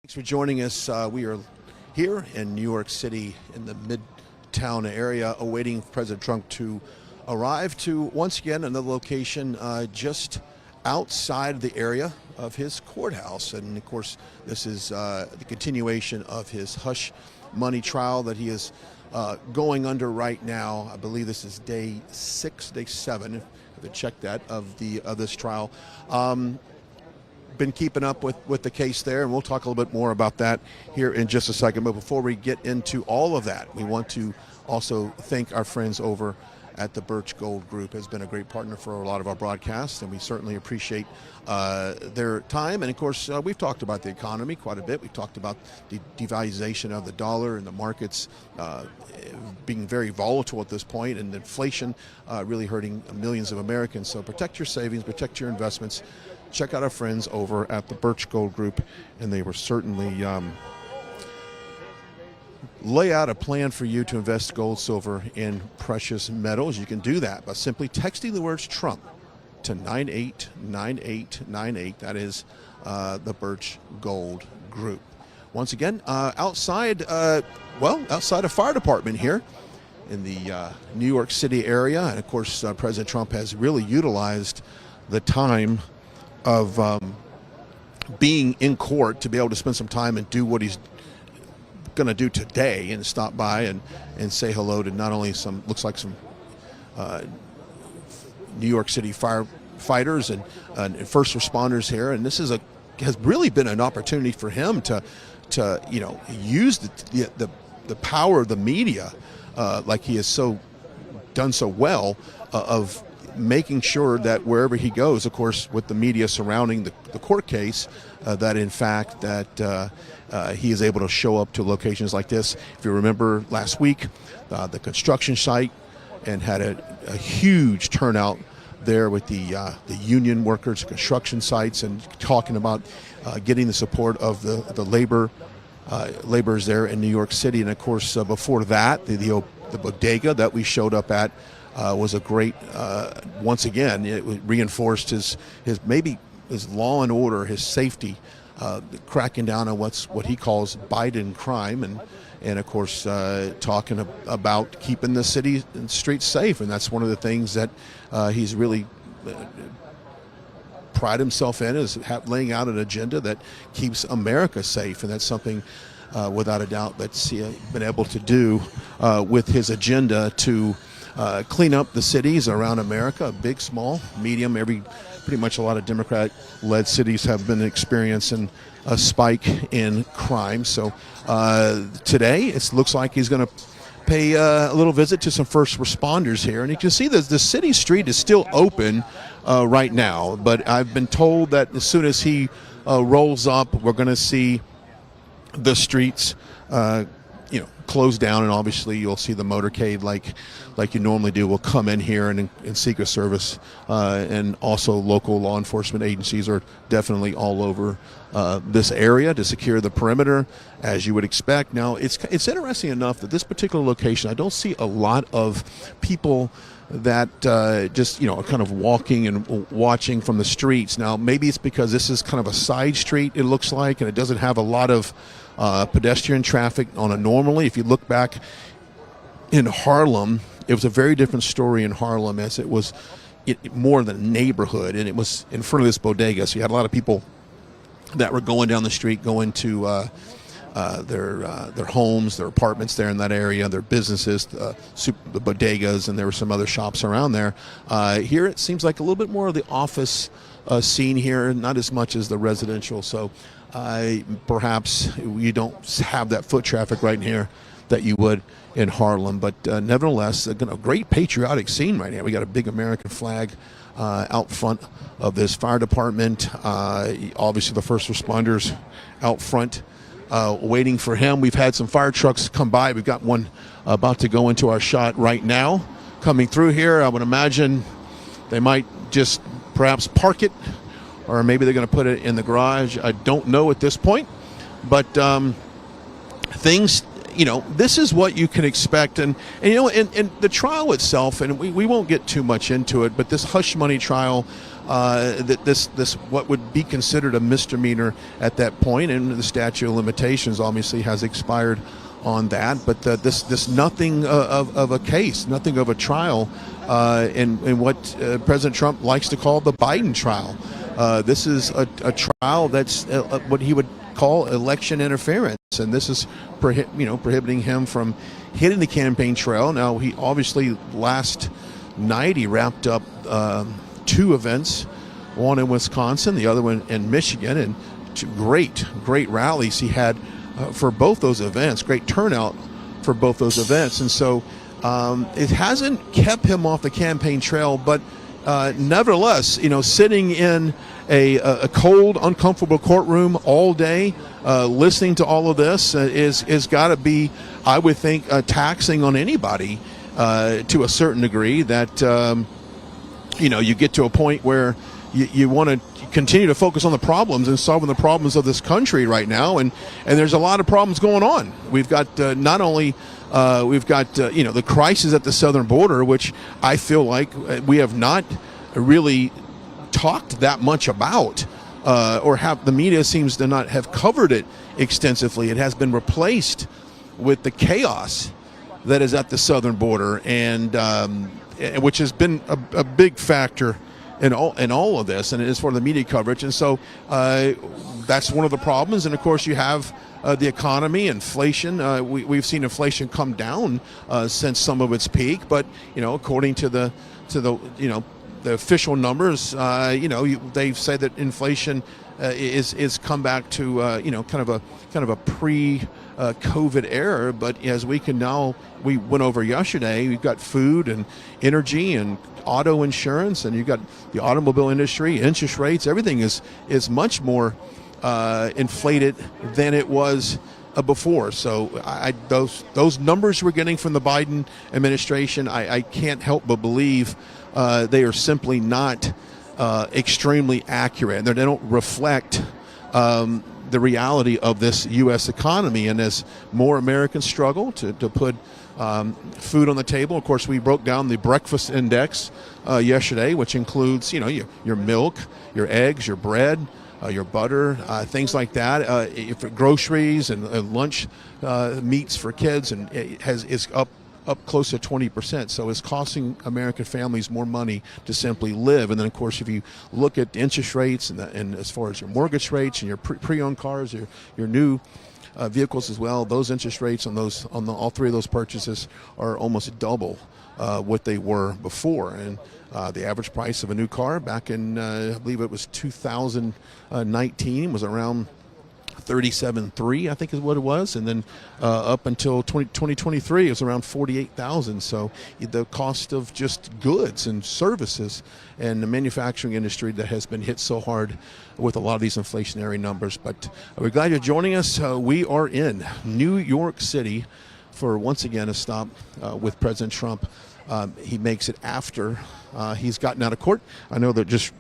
Thanks for joining us. We are here in New York City in the Midtown area awaiting President Trump to arrive to, once again, another location just outside the area of his courthouse. And of course, this is the continuation of his hush money trial that he is going under right now. I believe this is day 7, if I check that, of this trial. Been keeping up with the case there, and we'll talk a little bit more about that here in just a second. But before we get into all of that, we want to also thank our friends over at the Birch Gold Group. Has been a great partner for a lot of our broadcasts, and we certainly appreciate their time. And of course, we've talked about the economy quite a bit. We've talked about the devaluation of the dollar and the markets being very volatile at this point, and inflation really hurting millions of Americans. So protect your savings, protect your investments. Check out our friends over at the Birch Gold Group, and they will certainly lay out a plan for you to invest gold, silver, and precious metals. You can do that by simply texting the words Trump to 989898. That is the Birch Gold Group. Once again, outside a fire department here in the New York City area. And of course, President Trump has really utilized the time of being in court to be able to spend some time and do what he's going to do today, and stop by and say hello to not only some New York City firefighters and first responders here. And this has really been an opportunity for him to use the power of the media like he has done so well of making sure that wherever he goes, of course, with the media surrounding the court case, that in fact that he is able to show up to locations like this. If you remember last week, the construction site, and had a huge turnout there with the union workers, construction sites, and talking about getting the support of the laborers there in New York City. And of course, before that, the bodega that we showed up at was a great, once again, it reinforced his law and order, his safety, cracking down on what he calls Biden crime, and of course talking about keeping the city and streets safe. And that's one of the things that he's really pride himself in, is laying out an agenda that keeps America safe. And that's something without a doubt that's been able to do with his agenda to clean up the cities around America, big, small, medium. Pretty much a lot of Democrat-led cities have been experiencing a spike in crime. So today it looks like he's going to pay a little visit to some first responders here. And you can see that the city street is still open right now, but I've been told that as soon as he rolls up, we're going to see the streets closed down, and obviously you'll see the motorcade like you normally do will come in here, and Secret Service and also local law enforcement agencies are definitely all over this area to secure the perimeter, as you would expect. Now, it's interesting enough that this particular location, I don't see a lot of people that just kind of walking and watching from the streets. Now, maybe it's because this is kind of a side street, it looks like, and it doesn't have a lot of pedestrian traffic on a normally. If you look back in Harlem, it was a very different story in Harlem, as it was more than a neighborhood, and it was in front of this bodega. So you had a lot of people that were going down the street, going to their homes, their apartments there in that area, their businesses, the bodegas, and there were some other shops around there. Here it seems like a little bit more of the office scene here, not as much as the residential. So perhaps you don't have that foot traffic right in here that you would in Harlem, but nevertheless, a great patriotic scene right here. We got a big American flag out front of this fire department. Obviously, the first responders out front waiting for him. We've had some fire trucks come by. We've got one about to go into our shot right now, coming through here. I would imagine they might just perhaps park it, or maybe they're going to put it in the garage. I don't know at this point, but things, this is what you can expect. And the trial itself, and we won't get too much into it, but this hush money trial this what would be considered a misdemeanor at that point, and the statute of limitations obviously has expired on that. But this nothing of a case, nothing of a trial, in what President Trump likes to call the Biden trial. This is a trial that's what he would call election interference, and this is prohibiting him from hitting the campaign trail. Now, he obviously last night he wrapped up 2 events, one in Wisconsin, the other one in Michigan, and 2 great rallies he had for both those events, great turnout for both those events. And so it hasn't kept him off the campaign trail, but nevertheless, sitting in a cold, uncomfortable courtroom all day, listening to all of this is got to be, I would think, taxing on anybody to a certain degree. That you get to a point where you want to continue to focus on the problems and solving the problems of this country right now, and there's a lot of problems going on. We've got not only the crisis at the southern border, which I feel like we have not really talked that much about, or the media seems to not have covered it extensively. It has been replaced with the chaos that is at the southern border, and which has been a big factor in all of this, and it is for the media coverage. And so that's one of the problems. And of course, you have the economy, inflation. We've seen inflation come down since some of its peak, but according to the official numbers, they say that inflation is come back to kind of a pre-COVID era. But as we went over yesterday, we've got food and energy and auto insurance, and you've got the automobile industry, interest rates. Everything is much more inflated than it was before. So those numbers we're getting from the Biden administration, I can't help but believe they are simply not extremely accurate. They don't reflect the reality of this U.S. economy. And as more Americans struggle to put food on the table, of course, we broke down the breakfast index yesterday, which includes your milk, your eggs, your bread, your butter, things like that. For groceries and lunch meats for kids, and it is up close to 20%. So it's costing American families more money to simply live. And then, of course, if you look at the interest rates and as far as your mortgage rates and your pre-owned cars, your new vehicles as well, those interest rates on all 3 of those purchases are almost double what they were before. And the average price of a new car back in, I believe it was 2019, was around $37,300, I think is what it was, and then up until 2023 it was around $48,000. So the cost of just goods and services and the manufacturing industry that has been hit so hard with a lot of these inflationary numbers. But we're glad you're joining us. We are in New York City for once again a stop with President Trump. He makes it after he's gotten out of court. I know that just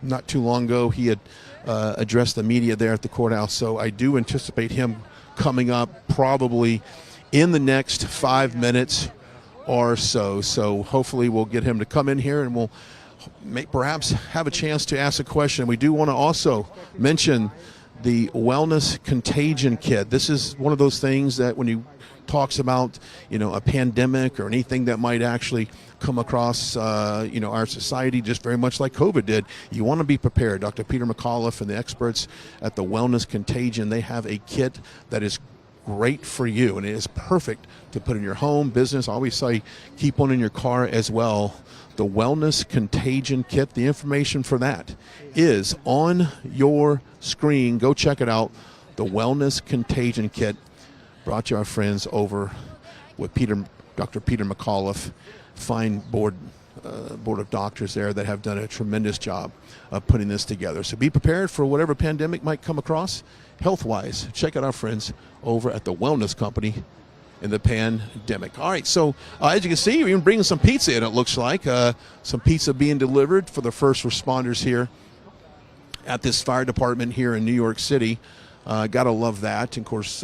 not too long ago he had addressed the media there at the courthouse. So I do anticipate him coming up probably in the next 5 minutes or so. So hopefully we'll get him to come in here and we'll perhaps have a chance to ask a question. We do want to also mention the Wellness Contagion Kit. This is one of those things that when you talks about a pandemic or anything that might actually come across our society, just very much like COVID did, you want to be prepared. Dr. Peter McAuliffe and the experts at the Wellness Contagion, they have a kit that is great for you, and it is perfect to put in your home, business. I always say keep one in your car as well. The Wellness Contagion Kit, the information for that is on your screen. Go check it out. The Wellness Contagion Kit, brought to our friends over with Dr. Peter McAuliffe, fine board of doctors there that have done a tremendous job of putting this together. So be prepared for whatever pandemic might come across health-wise. Check out our friends over at the Wellness Company in the pandemic. All right, so as you can see, we're even bringing some pizza in, it looks like. Some pizza being delivered for the first responders here at this fire department here in New York City. Gotta love that. And of course,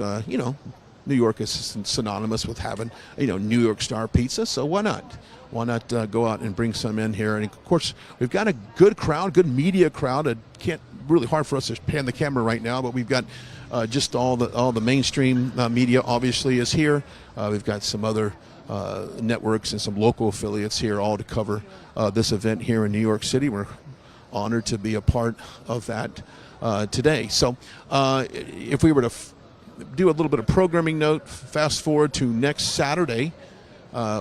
New York is synonymous with having, New York star pizza, so why not? Why not go out and bring some in here? And of course, we've got a good crowd, good media crowd. It can't really hard for us to pan the camera right now, but we've got just all the mainstream media obviously is here. We've got some other networks and some local affiliates here, all to cover this event here in New York City. We're honored to be a part of that today. So if we were to do a little bit of programming note, fast forward to next Saturday,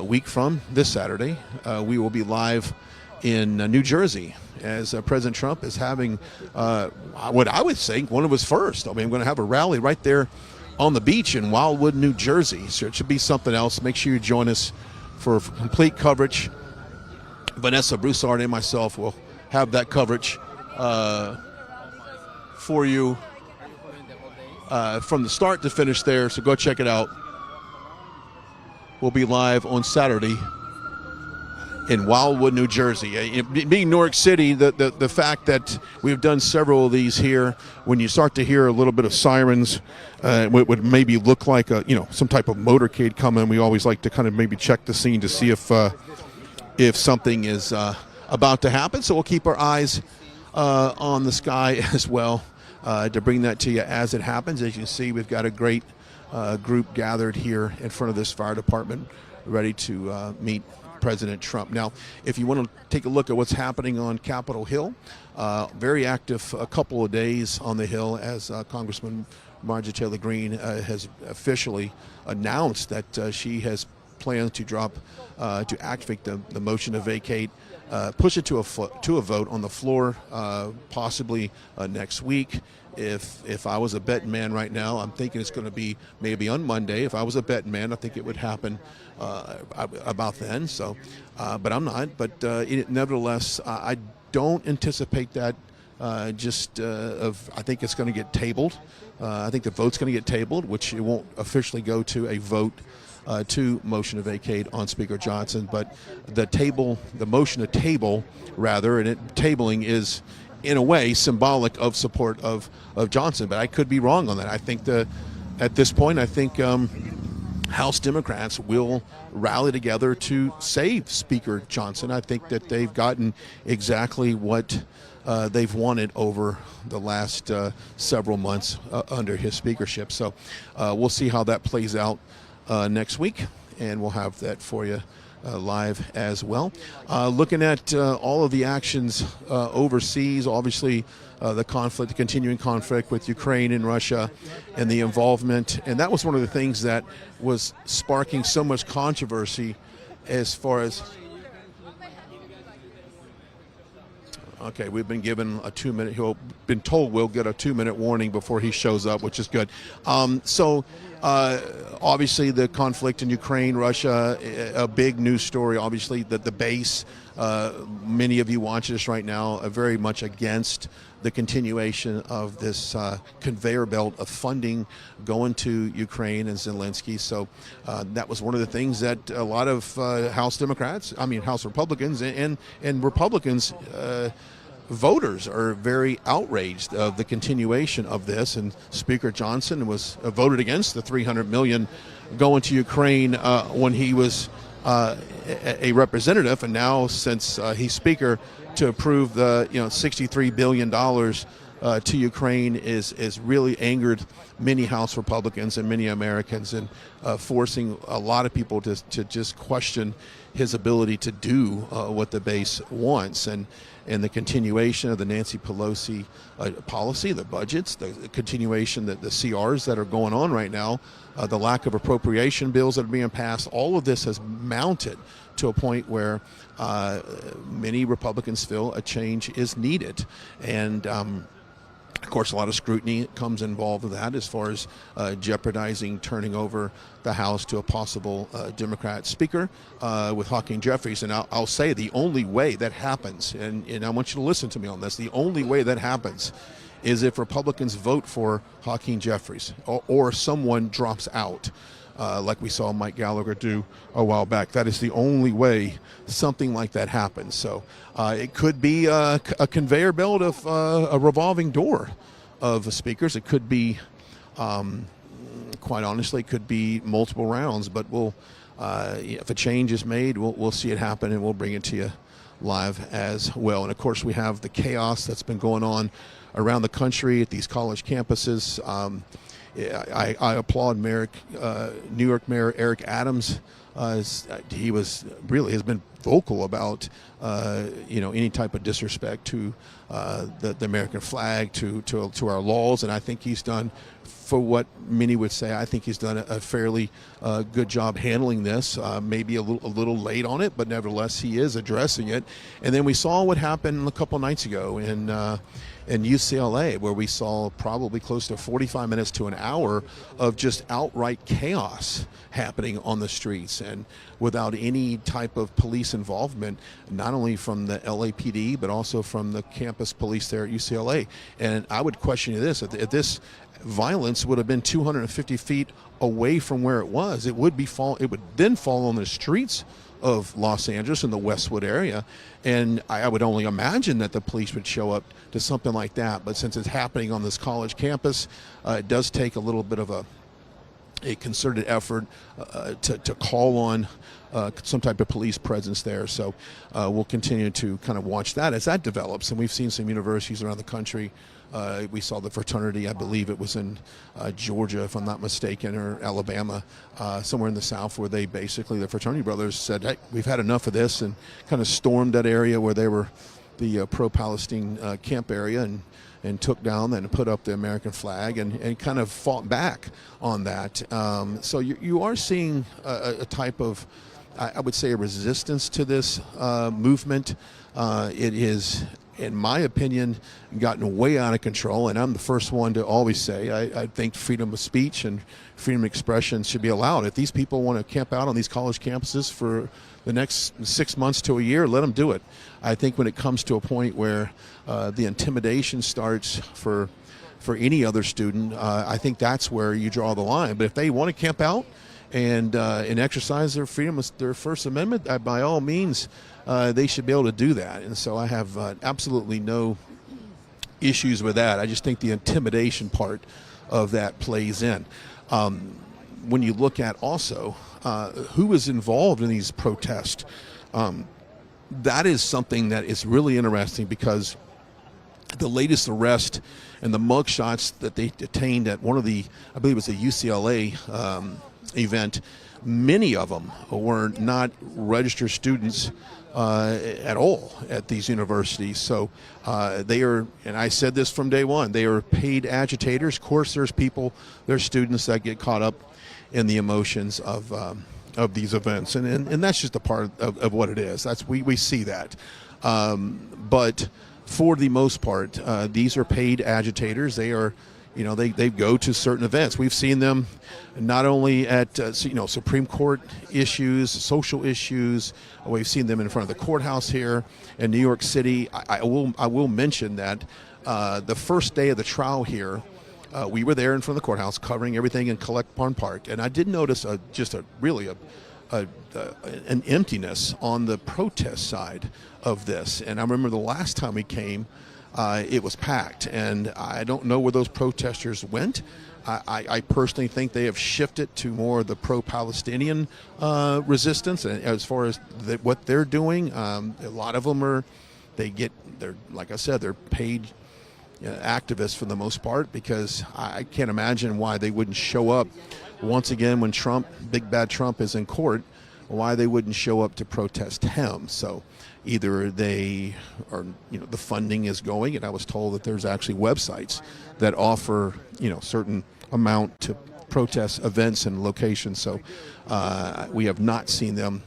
week from this Saturday, we will be live in New Jersey as President Trump is having what I would say one of his first. I mean, I'm going to have a rally right there on the beach in Wildwood, New Jersey. So it should be something else. Make sure you join us for complete coverage. Vanessa Broussard and myself will have that coverage for you from the start to finish there. So go check it out. We'll be live on Saturday in Wildwood, New Jersey. Being New York City, the fact that we've done several of these here, when you start to hear a little bit of sirens, would maybe look like some type of motorcade coming. We always like to kind of maybe check the scene to see if something is about to happen. So we'll keep our eyes on the sky as well to bring that to you as it happens. As you can see, we've got a great group gathered here in front of this fire department, ready to meet President Trump. Now, if you want to take a look at what's happening on Capitol Hill, very active a couple of days on the Hill as Congressman Marjorie Taylor Greene has officially announced that she has plans to activate the motion to vacate, push it to a vote on the floor, possibly next week. If I was a betting man right now, I'm thinking it's going to be maybe on Monday. If I was a betting man, I think it would happen about then. So, but I'm not. But nevertheless, I don't anticipate that. I think it's going to get tabled. I think the vote's going to get tabled, which it won't officially go to a vote to motion to vacate on Speaker Johnson. But the motion to table, rather, and tabling is in a way symbolic of support of Johnson. But I could be wrong on that. I think at this point, I think House Democrats will rally together to save Speaker Johnson. I think that they've gotten exactly what they've wanted over the last several months under his speakership. So we'll see how that plays out next week, and we'll have that for you live as well. Looking at all of the actions overseas, obviously the continuing conflict with Ukraine and Russia and the involvement. And that was one of the things that was sparking so much controversy as far as... Okay, we've been given a 2-minute, been told we'll get a 2-minute warning before he shows up, which is good. Obviously the conflict in Ukraine, Russia, a big news story. Obviously the base, many of you watching this right now are very much against the continuation of this conveyor belt of funding going to Ukraine and Zelensky. So that was one of the things that a lot of House Republicans and Republicans voters are very outraged of the continuation of this, and Speaker Johnson was voted against the $300 million going to Ukraine when he was a representative, and now since he's Speaker, to approve the $63 billion to Ukraine is really angered many House Republicans and many Americans, and forcing a lot of people to just question his ability to do what the base wants. And the continuation of the Nancy Pelosi policy, the budgets, the continuation, the CRs that are going on right now, the lack of appropriation bills that are being passed, all of this has mounted to a point where many Republicans feel a change is needed. And of course, a lot of scrutiny comes involved with that as far as jeopardizing turning over the House to a possible Democrat Speaker with Hakeem Jeffries. And I'll say the only way that happens, and I want you to listen to me on this, the only way that happens is if Republicans vote for Hakeem Jeffries or someone drops out. Like we saw Mike Gallagher do a while back. That is the only way something like that happens. So it could be a conveyor belt of a revolving door of speakers. It could be quite honestly, could be multiple rounds. But if a change is made, we'll see it happen, and we'll bring it to you live as well. And of course, we have the chaos that's been going on around the country at these college campuses. I applaud New York Mayor Eric Adams. He has been vocal about any type of disrespect to the American flag, to our laws, and I think he's done, for what many would say, I think he's done a fairly good job handling this. Maybe a little late on it, but nevertheless he is addressing it. And then we saw what happened a couple nights ago in UCLA, where we saw probably close to 45 minutes to an hour of just outright chaos happening on the streets, and without any type of police involvement, not only from the LAPD but also from the campus police there at UCLA. And I would question you this: if this violence would have been 250 feet away from where it was, it would then fall on the streets of Los Angeles in the Westwood area, and I would only imagine that the police would show up to something like that. But since it's happening on this college campus, it does take a little bit of a concerted effort to call on some type of police presence there. So we'll continue to kind of watch that as that develops. And we've seen some universities around the country. We saw the fraternity, I believe it was in Georgia, if I'm not mistaken, or Alabama, somewhere in the South, where they basically, the fraternity brothers said, hey, we've had enough of this, and kind of stormed that area where they were the pro-Palestine camp area, and took down and put up the American flag, and kind of fought back on that. So you are seeing a type of, I would say, a resistance to this movement. It is, in my opinion, gotten way out of control, and I'm the first one to always say I think freedom of speech and freedom of expression should be allowed. If these people want to camp out on these college campuses for the next 6 months to a year, let them do it. I think when it comes to a point where the intimidation starts for any other student, I think that's where you draw the line. But if they want to camp out and exercise their freedom, their First Amendment, by all means, they should be able to do that. And so I have absolutely no issues with that. I just think the intimidation part of that plays in. When you look at also who is involved in these protests, that is something that is really interesting, because the latest arrest and the mugshots that they detained at one of the, I believe it was a UCLA event, many of them were not registered students at all at these universities. So they are, and I said this from day one, they are paid agitators. Of course, there's students that get caught up in the emotions of these events, and that's just a part of what it is. We see that, but for the most part, these are paid agitators. They are, they go to certain events. We've seen them not only at Supreme Court issues, social issues. We've seen them in front of the courthouse here in New York City. I will mention that the first day of the trial here, we were there in front of the courthouse covering everything in Collect Pond Park, and I did notice an emptiness on the protest side of this. And I remember the last time we came, it was packed, and I don't know where those protesters went. I personally think they have shifted to more of the pro-Palestinian resistance, and as far as what they're doing, a lot of them they're like I said, they're paid activists for the most part, because I can't imagine why they wouldn't show up once again when big bad Trump is in court, why they wouldn't show up to protest him. So either they are, the funding is going, and I was told that there's actually websites that offer, certain amount to protest events and locations. So we have not seen them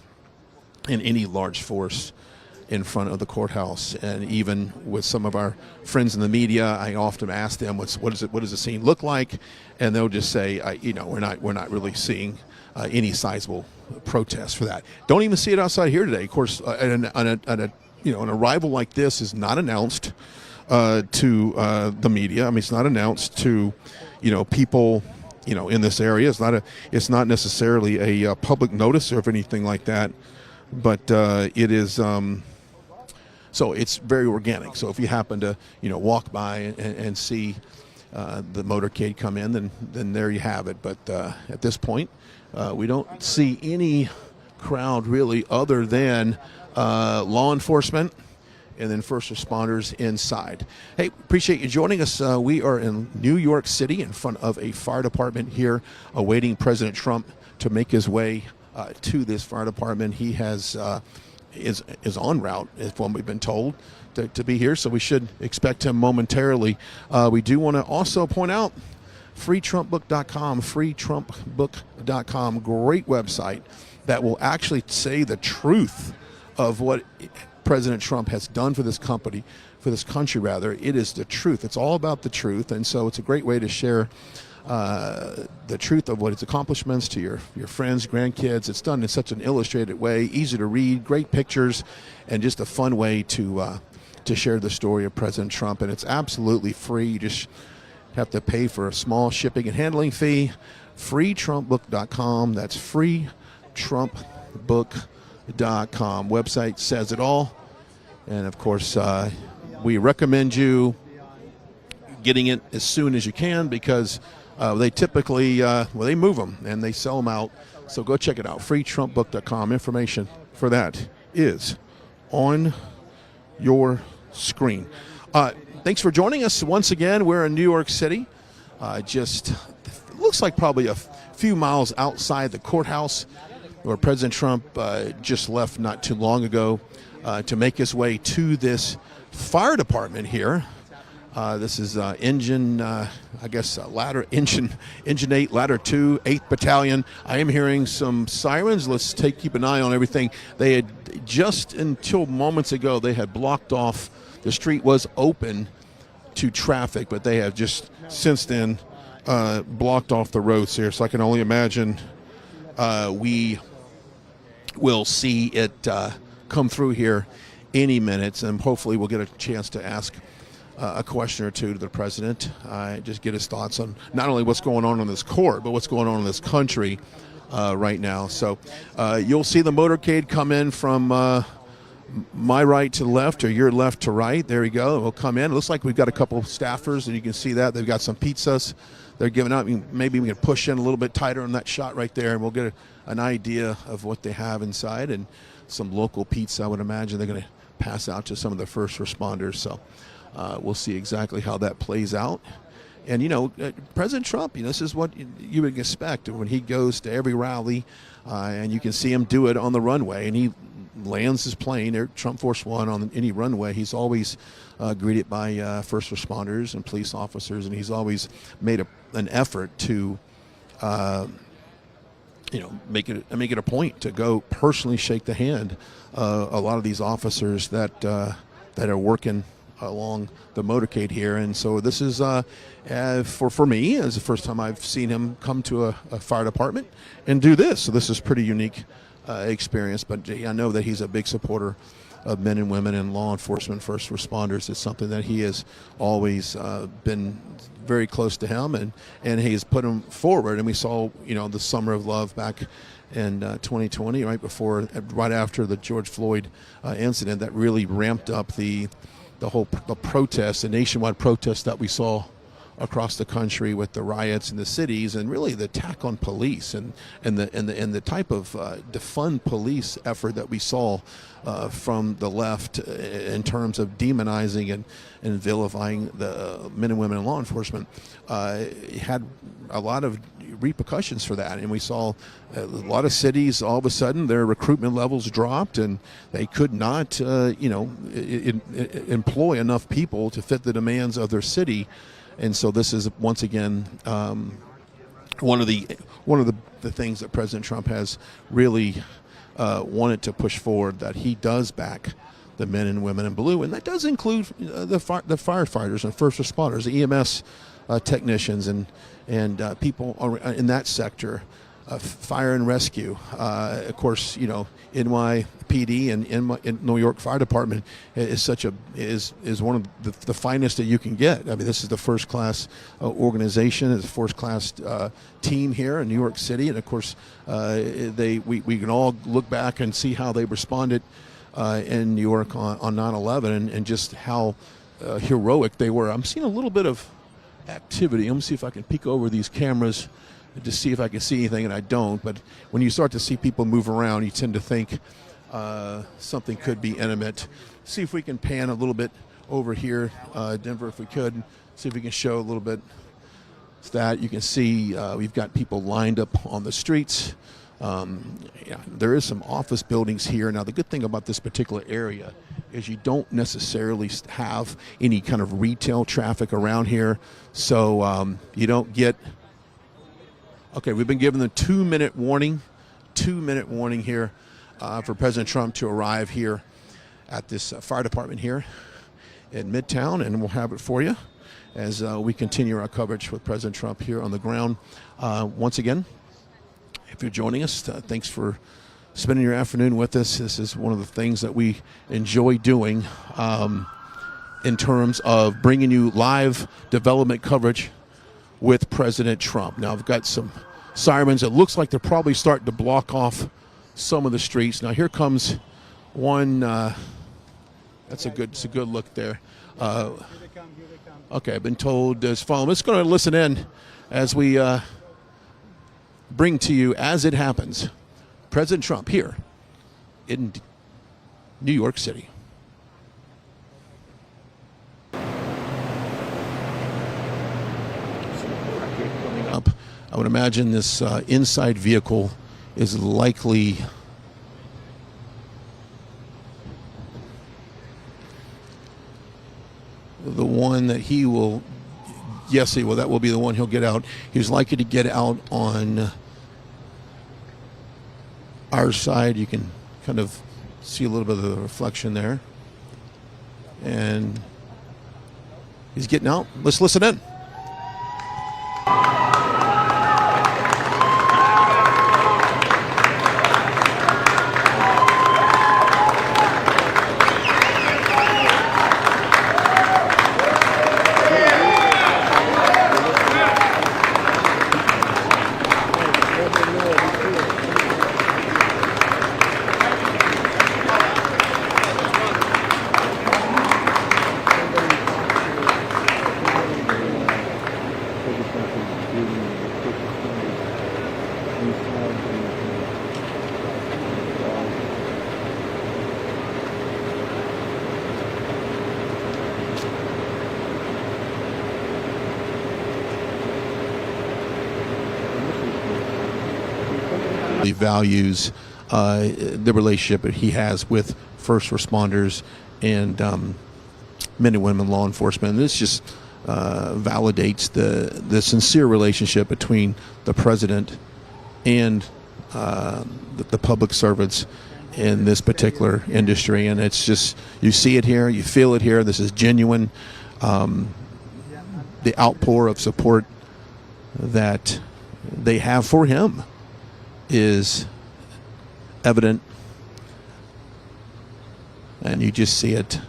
in any large force in front of the courthouse. And even with some of our friends in the media, I often ask them, what does the scene look like? And they'll just say, we're not really seeing any sizable protests for that. Don't even see it outside here today. Of course, an arrival like this is not announced to the media. I mean, it's not announced to, people, in this area. It's not necessarily a public notice or anything like that, but it is. So it's very organic. So if you happen to, walk by and see the motorcade come in, then there you have it. But at this point, we don't see any crowd really other than law enforcement and then first responders inside. Hey, appreciate you joining us. We are in New York City in front of a fire department here, awaiting President Trump to make his way to this fire department. He has is en route, is what we've been told, to be here, so we should expect him momentarily. We do want to also point out freetrumpbook.com, freetrumpbook.com, great website that will actually say the truth of what President Trump has done for this country. It is the truth. It's all about the truth, and so it's a great way to share the truth of what its accomplishments to your friends, grandkids. It's done in such an illustrated way, easy to read, great pictures, and just a fun way to share the story of President Trump. And it's absolutely free. You just have to pay for a small shipping and handling fee. freetrumpbook.com. That's freetrumpbook.com. Website says it all. And of course, we recommend you getting it as soon as you can, because they typically they move them and they sell them out. So go check it out, freetrumpbook.com. Information for that is on your screen. Thanks for joining us once again. We're in New York City, just looks like probably a few miles outside the courthouse, where President Trump just left not too long ago to make his way to this fire department here. This is engine 8, ladder 2, 8th Battalion. I am hearing some sirens. Let's keep an eye on everything. They had just until moments ago, they had blocked off. The street was open to traffic, but they have just since then blocked off the roads here. So I can only imagine we will see it come through here any minute, and hopefully we'll get a chance to ask a question or two to the president, just get his thoughts on not only what's going on in this court, but what's going on in this country right now. So you'll see the motorcade come in from my right to left, or your left to right. There we go. We'll come in. It looks like we've got a couple of staffers, and you can see that. They've got some pizzas they're giving out. Maybe we can push in a little bit tighter on that shot right there, and we'll get an idea of what they have inside. And some local pizza, I would imagine they're going to pass out to some of the first responders. So we'll see exactly how that plays out. And, President Trump, this is what you would expect when he goes to every rally, and you can see him do it on the runway, and he lands his plane, Trump Force One, on any runway. He's always greeted by first responders and police officers, and he's always made an effort to make it a point to go personally shake the hand a lot of these officers that are working along the motorcade here. And so this is for me, it's the first time I've seen him come to a fire department and do this. So this is pretty unique experience. But I know that he's a big supporter of men and women in law enforcement, first responders. It's something that he has always been very close to him, and he's put him forward. And we saw, the Summer of Love back in 2020, right after the George Floyd incident, that really ramped up the protest, the nationwide protest that we saw across the country with the riots in the cities, and really the attack on police and the type of defund police effort that we saw from the left in terms of demonizing and vilifying the men and women in law enforcement had a lot of repercussions for that. And we saw a lot of cities, all of a sudden their recruitment levels dropped, and they could not employ enough people to fit the demands of their city. And so this is once again one of the things that President Trump has really wanted to push forward, that he does back the men and women in blue, and that does include the firefighters and first responders, the EMS technicians, and people in that sector, fire and rescue. Of course, NYPD and New York Fire Department is one of the finest that you can get. I mean, this is the first class organization, it's the first class team here in New York City, and of course, we can all look back and see how they responded in New York on 9/11, and just how heroic they were. I'm seeing a little bit of activity. I'm going to see if I can peek over these cameras to see if I can see anything, and I don't. But when you start to see people move around, you tend to think something could be intimate. See if we can pan a little bit over here, Denver, if we could. See if we can show a little bit that. You can see we've got people lined up on the streets. Yeah, there is some office buildings here. Now, the good thing about this particular area is you don't necessarily have any kind of retail traffic around here. So you don't get... Okay, we've been given the 2-minute warning. 2-minute warning here for President Trump to arrive here at this fire department here in Midtown, and we'll have it for you as we continue our coverage with President Trump here on the ground. Once again, if you're joining us, thanks for spending your afternoon with us. This is one of the things that we enjoy doing in terms of bringing you live development coverage with President Trump. Now, I've got some sirens. It looks like they're probably starting to block off some of the streets. Now, here comes one. It's a good look there. Okay, I've been told as follows. I'm just going to listen in as we bring to you, as it happens, President Trump here in New York City. Up, I would imagine this inside vehicle is likely the one that he will, yes, he will, that will be the one he'll get out. He's likely to get out on our side. You can kind of see a little bit of the reflection there. And he's getting out. Let's listen in. He values the relationship that he has with first responders and men and women law enforcement. And this just validates the sincere relationship between the president and the public servants in this particular industry. And it's just, you see it here, you feel it here. This is genuine. The outpour of support that they have for him is evident, and you just see it.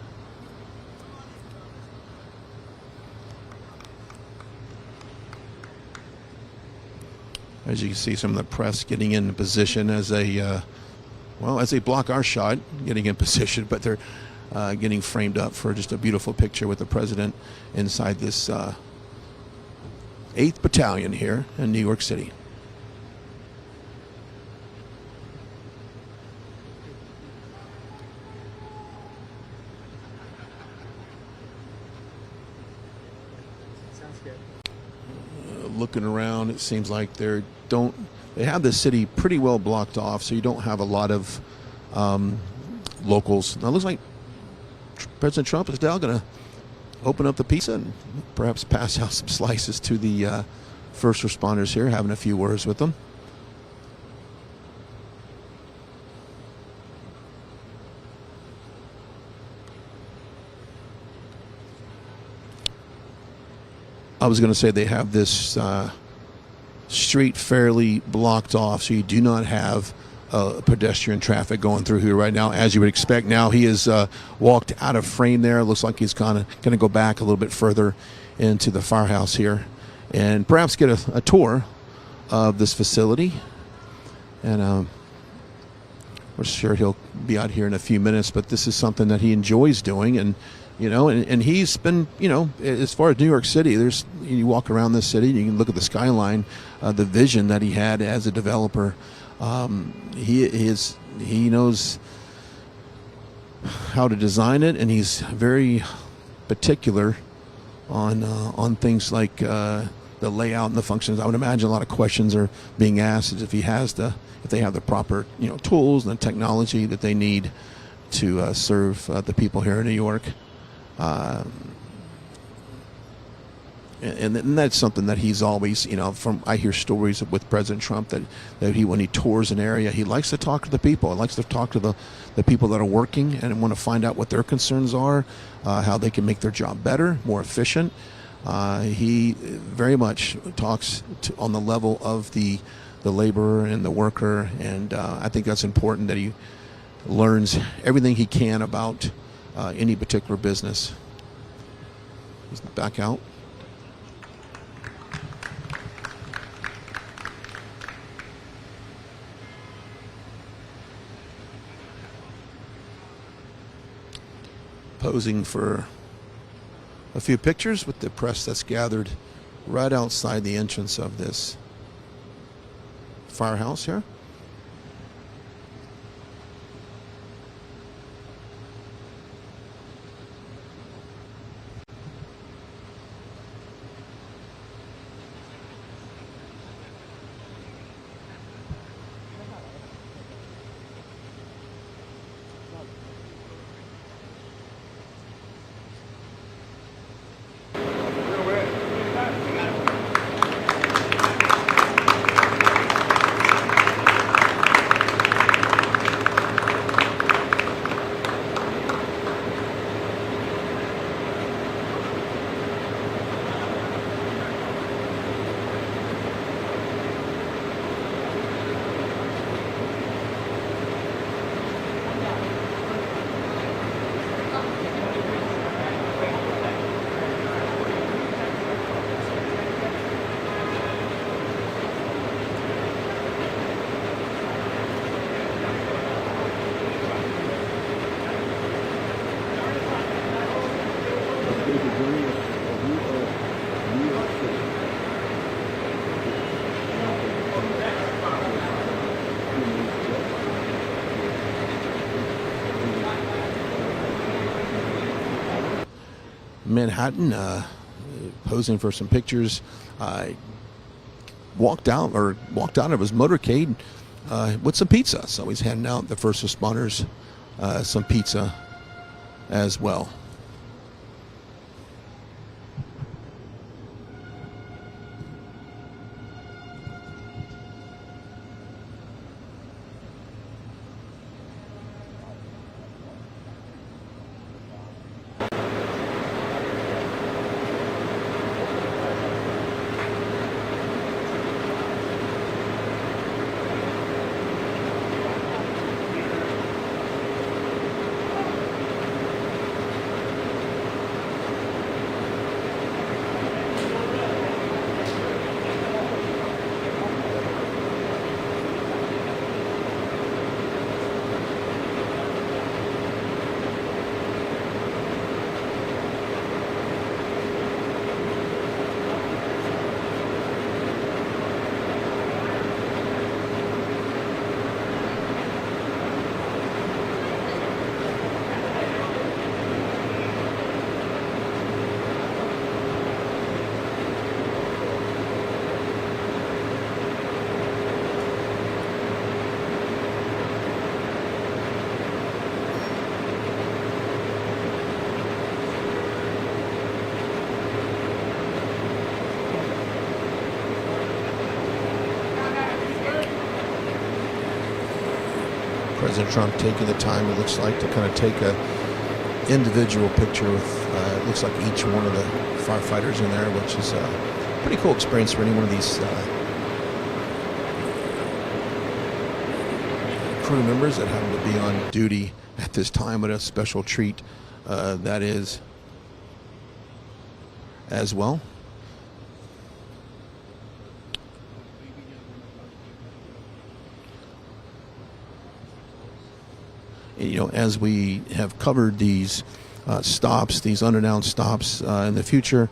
As you can see, some of the press getting in position as they block our shot, getting in position, but they're getting framed up for just a beautiful picture with the president inside this 8th Battalion here in New York City. Looking around, it seems like they have the city pretty well blocked off, so you don't have a lot of locals. Now it looks like President Trump is now going to open up the pizza and perhaps pass out some slices to the first responders here, having a few words with them. I was going to say they have this street fairly blocked off, so you do not have pedestrian traffic going through here right now, as you would expect. Now he has walked out of frame there. It looks like he's kind of going to go back a little bit further into the firehouse here and perhaps get a tour of this facility. And we're sure he'll be out here in a few minutes, but this is something that he enjoys doing, and and he's been, as far as New York City, you walk around this city, you can look at the skyline, the vision that he had as a developer. He knows how to design it, and he's very particular on things like the layout and the functions. I would imagine a lot of questions are being asked if they have the proper tools and the technology that they need to serve the people here in New York. And that's something that he's always, I hear stories with President Trump that when he tours an area, he likes to talk to the people. He likes to talk to the people that are working and want to find out what their concerns are, how they can make their job better, more efficient. He very much talks on the level of the laborer and the worker, and I think that's important that he learns everything he can about any particular business. He's back out. Posing for a few pictures with the press that's gathered right outside the entrance of this firehouse here. Manhattan, posing for some pictures. Walked out of his motorcade with some pizza. So he's handing out the first responders some pizza as well. President Trump taking the time, it looks like, to kind of take a individual picture with, it looks like each one of the firefighters in there, which is a pretty cool experience for any one of these crew members that happen to be on duty at this time. What a special treat that is as well. You know, as we have covered these stops, these unannounced stops in the future.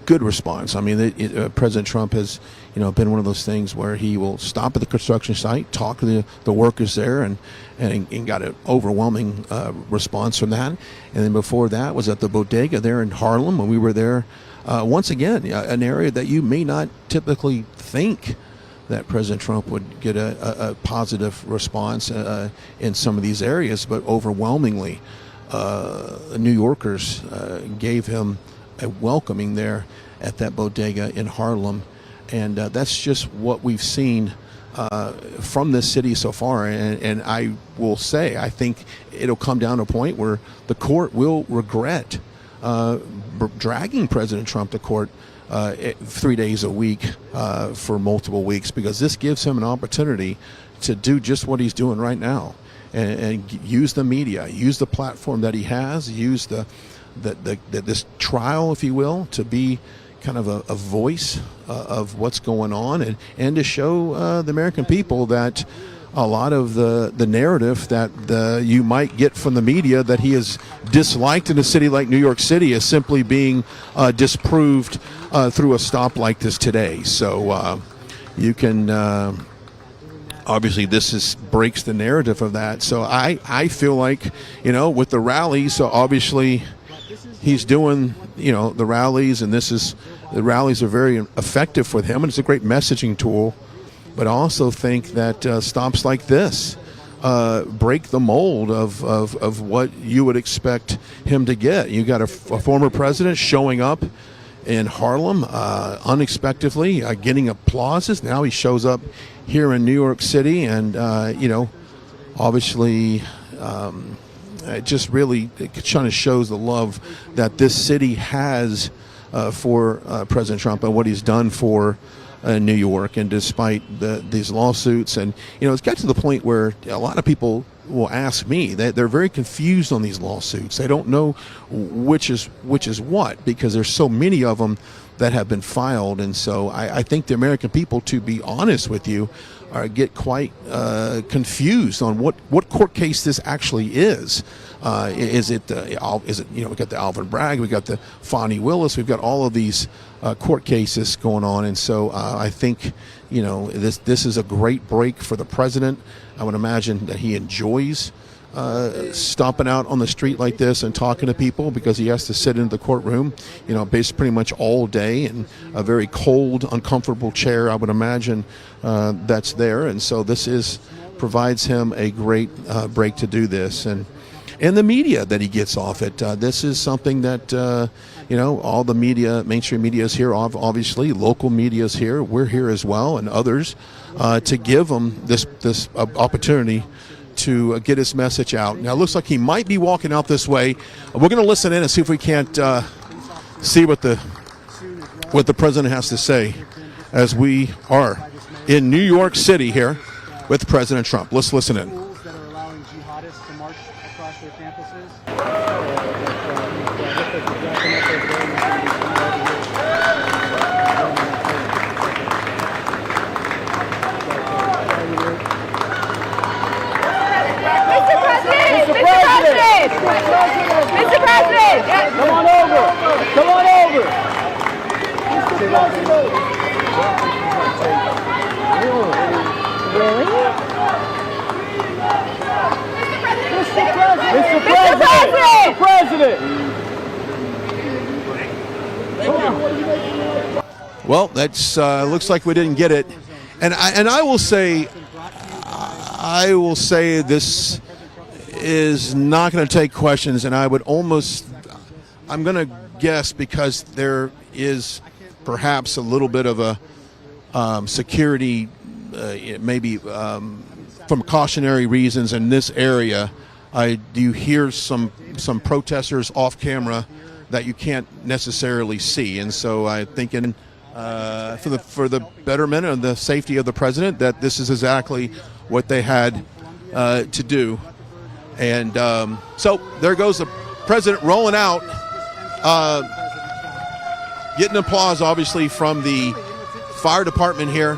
Good response. I mean, President Trump has, been one of those things where he will stop at the construction site, talk to the workers there, and got an overwhelming response from that. And then before that was at the bodega there in Harlem when we were there. Once again, an area that you may not typically think that President Trump would get a positive response in some of these areas, but overwhelmingly, New Yorkers gave him a welcoming there at that bodega in Harlem. And that's just what we've seen from this city so far. And I will say, I think it'll come down to a point where the court will regret dragging President Trump to court 3 days a week for multiple weeks, because this gives him an opportunity to do just what he's doing right now and use the media, use the platform that he has, use this trial, if you will, to be kind of a voice of what's going on, and to show the American people that a lot of the narrative that you might get from the media that he is disliked in a city like New York City is simply being disproved through a stop like this today. So you can obviously this breaks the narrative of that. So I feel like, with the rallies, so obviously he's doing, the rallies, and the rallies are very effective with him, and it's a great messaging tool. But I also think that stops like this break the mold of what you would expect him to get. You got a former president showing up in Harlem unexpectedly, getting applauses. Now he shows up here in New York City, and obviously it just really kind of shows the love that this city has for President Trump and what he's done for New York. And despite these lawsuits, and it's got to the point where a lot of people will ask me that they're very confused on these lawsuits. They don't know which is what, because there's so many of them that have been filed. And so I think the American people, to be honest with you, get quite confused on what court case this actually is. Is it we got the Alvin Bragg, we got the Fonnie Willis, we've got all of these court cases going on. And so I think this is a great break for the president. I would imagine that he enjoys stomping out on the street like this and talking to people, because he has to sit in the courtroom, based pretty much all day in a very cold, uncomfortable chair, I would imagine, that's there. And so this provides him a great break to do this. And the media that he gets off it. This is something that, all the media, mainstream media is here, obviously. Local media is here. We're here as well, and others, to give him this opportunity to get his message out. Now, it looks like he might be walking out this way. We're going to listen in and see if we can't see what the president has to say as we are in New York City here with President Trump. Let's listen in. That are allowing jihadists to march across their campuses. Mr. President! Come on over! Come on over! Mr. President! Really? Mr. President! Mr. President! Mr. President! Well, that's looks like we didn't get it. And I will say this is not going to take questions, and I'm going to guess, because there is perhaps a little bit of a security, maybe from cautionary reasons in this area. You hear some protesters off camera that you can't necessarily see, and so I think for the betterment and the safety of the president, that this is exactly what they had to do. And so there goes the president rolling out, getting applause, obviously, from the fire department here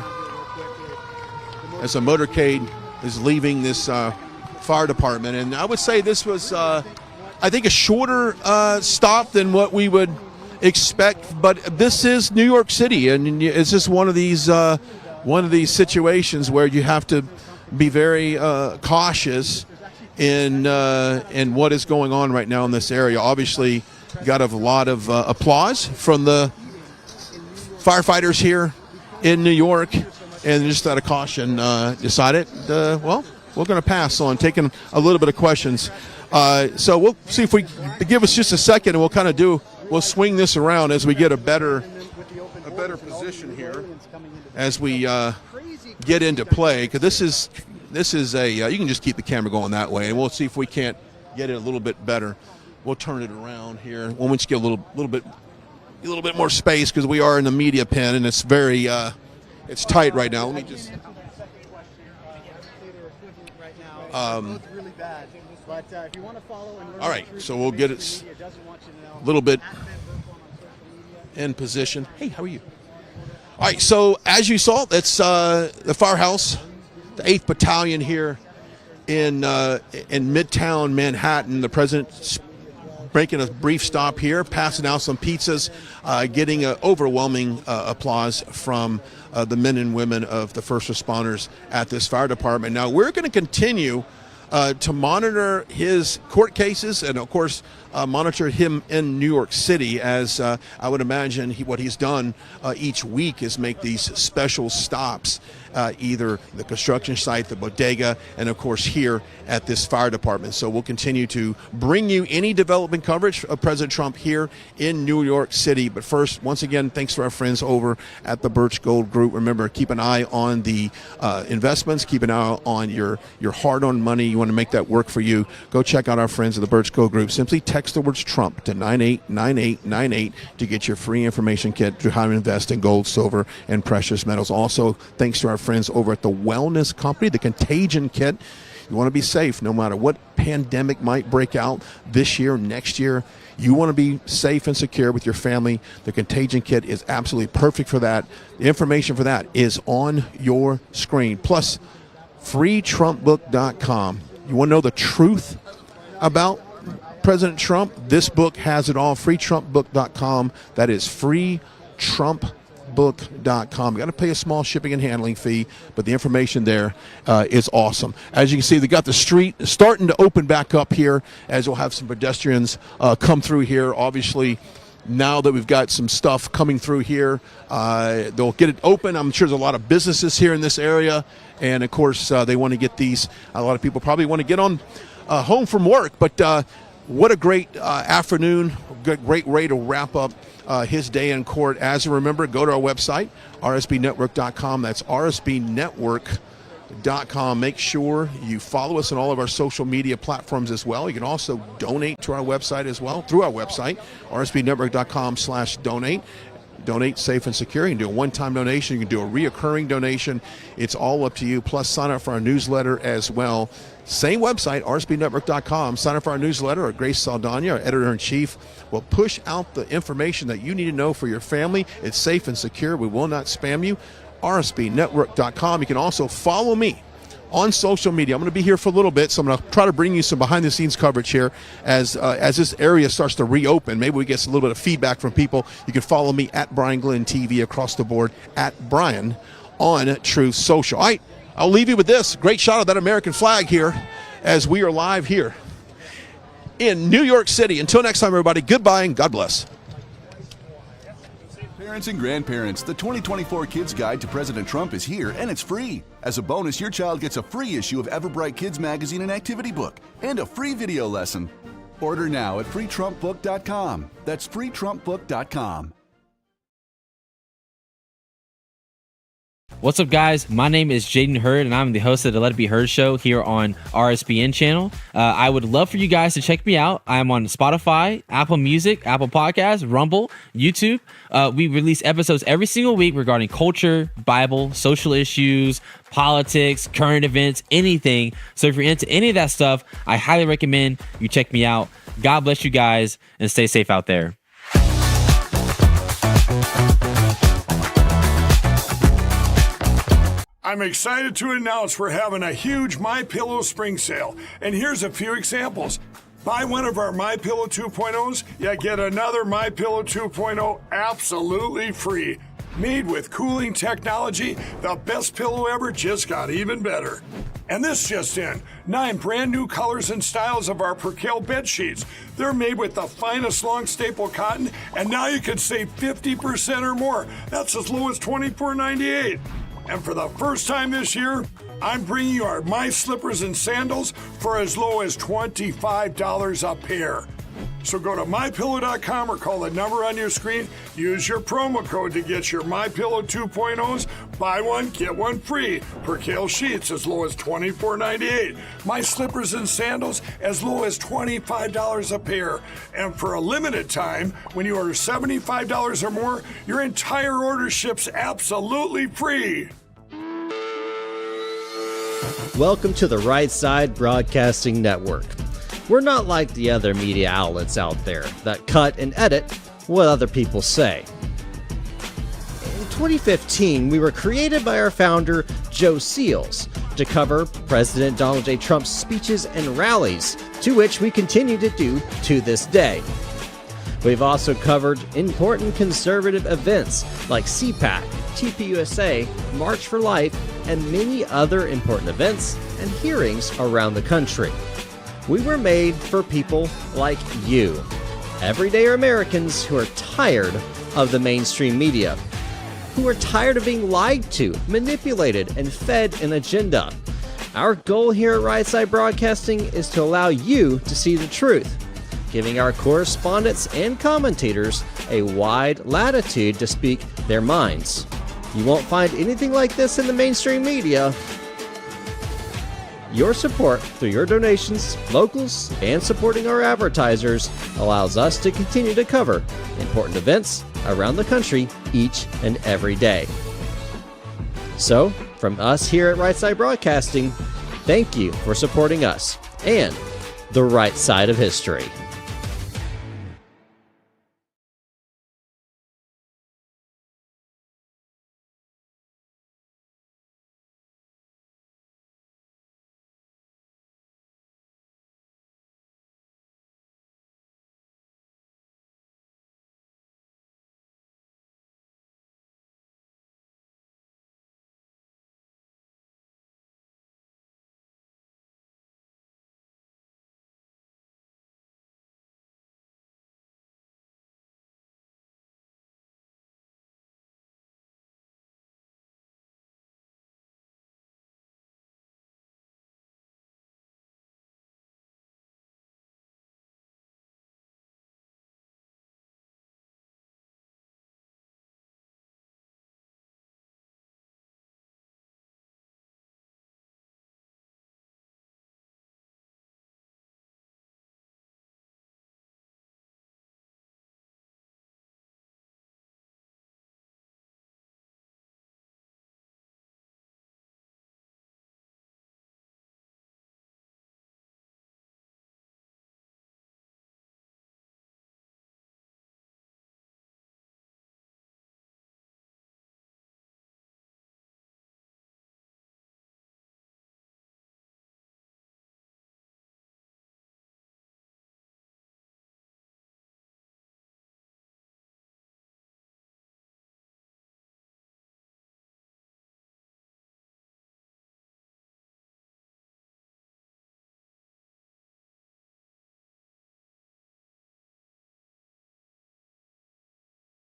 as a motorcade is leaving this fire department. And I would say this was I think, a shorter stop than what we would expect. But this is New York City, and it's just one of these situations where you have to be very cautious in what is going on right now in this area. Obviously, got a lot of applause from the firefighters here in New York, and just out of caution decided, well, we're going to pass on taking a little bit of questions. So we'll see if we give us just a second, and we'll swing this around as we get a better position here as we get into play, because this is a you can just keep the camera going that way, and we'll see if we can't get it a little bit better. We'll turn it around here. We'll just get a little bit more space, because we are in the media pen, and it's very it's tight right now. Let me just all right, so we'll get it a little bit in position. Hey, how are you? All right, so as you saw, it's the firehouse, the 8th Battalion here in Midtown Manhattan. The president's making a brief stop here, passing out some pizzas, getting overwhelming applause from the men and women of the first responders at this fire department. Now, we're going to continue to monitor his court cases, and of course monitor him in New York City, as I would imagine what he's done each week is make these special stops, either the construction site, the bodega, and of course here at this fire department. So we'll continue to bring you any development coverage of President Trump here in New York City. But first, once again, thanks to our friends over at the Birch Gold Group. Remember, keep an eye on the investments, keep an eye on your hard-earned money. You want to make that work for you, go check out our friends at the Birch Gold Group. Simply text the words Trump to 989898 to get your free information kit to how to invest in gold, silver, and precious metals. Also, thanks to our friends over at the Wellness Company, the Contagion Kit. You want to be safe no matter what pandemic might break out this year, next year. You want to be safe and secure with your family. The Contagion Kit is absolutely perfect for that. The information for that is on your screen. Plus, freetrumpbook.com. You want to know the truth about President Trump? This book has it all. freetrumpbook.com. That is freetrumpbook.com. You got to pay a small shipping and handling fee, but the information there is awesome. As you can see, they got the street starting to open back up here, as we'll have some pedestrians come through here. Obviously, now that we've got some stuff coming through here, they'll get it open. I'm sure there's a lot of businesses here in this area, and of course they want to get these. A lot of people probably want to get on home from work, but what a great afternoon, great way to wrap up his day in court. As you remember, go to our website, rsbnetwork.com. That's rsbnetwork.com. Make sure you follow us on all of our social media platforms as well. You can also donate to our website as well, through our website, rsbnetwork.com/donate. Donate safe and secure. You can do a one-time donation. You can do a reoccurring donation. It's all up to you. Plus, sign up for our newsletter as well. Same website, rsbnetwork.com. Sign up for our newsletter. Grace Saldana, our editor-in-chief, will push out the information that you need to know for your family. It's safe and secure. We will not spam you. rsbnetwork.com. You can also follow me on social media. I'm going to be here for a little bit, so I'm going to try to bring you some behind-the-scenes coverage here as this area starts to reopen. Maybe we get a little bit of feedback from people. You can follow me at Brian Glenn TV across the board, at Brian on Truth Social. All right, I'll leave you with this. Great shot of that American flag here as we are live here in New York City. Until next time, everybody, goodbye and God bless. Parents and grandparents, the 2024 Kids Guide to President Trump is here, and it's free. As a bonus, your child gets a free issue of Everbright Kids Magazine and Activity Book, and a free video lesson. Order now at freetrumpbook.com. That's freetrumpbook.com. What's up, guys? My name is Jaden Hurd, and I'm the host of the Let It Be Heard show here on RSBN channel. I would love for you guys to check me out. I'm on Spotify, Apple Music, Apple Podcasts, Rumble, YouTube. We release episodes every single week regarding culture, Bible, social issues, politics, current events, anything. So if you're into any of that stuff, I highly recommend you check me out. God bless you guys, and stay safe out there. I'm excited to announce we're having a huge MyPillow spring sale, and here's a few examples. Buy one of our MyPillow 2.0s, you get another MyPillow 2.0 absolutely free. Made with cooling technology, the best pillow ever just got even better. And this just in, 9 brand new colors and styles of our Percale bed sheets. They're made with the finest long staple cotton, and now you can save 50% or more. That's as low as $24.98. And for the first time this year, I'm bringing you our My Slippers and Sandals for as low as $25 a pair. So go to MyPillow.com or call the number on your screen. Use your promo code to get your MyPillow 2.0s. Buy one, get one free. Percale sheets as low as $24.98. My Slippers and Sandals as low as $25 a pair. And for a limited time, when you order $75 or more, your entire order ships absolutely free. Welcome to the Right Side Broadcasting Network. We're not like the other media outlets out there that cut and edit what other people say. In 2015, we were created by our founder, Joe Seals, to cover President Donald J. Trump's speeches and rallies, to which we continue to do to this day. We've also covered important conservative events like CPAC, tvOS, March for Life, and many other important events and hearings around the country. We were made for people like you, everyday Americans who are tired of the mainstream media, who are tired of being lied to, manipulated, and fed an agenda. Our goal here at Right Side Broadcasting is to allow you to see the truth, giving our correspondents and commentators a wide latitude to speak their minds. You won't find anything like this in the mainstream media. Your support through your donations, locals, and supporting our advertisers allows us to continue to cover important events around the country each and every day. So, from us here at Right Side Broadcasting, thank you for supporting us and the right side of history.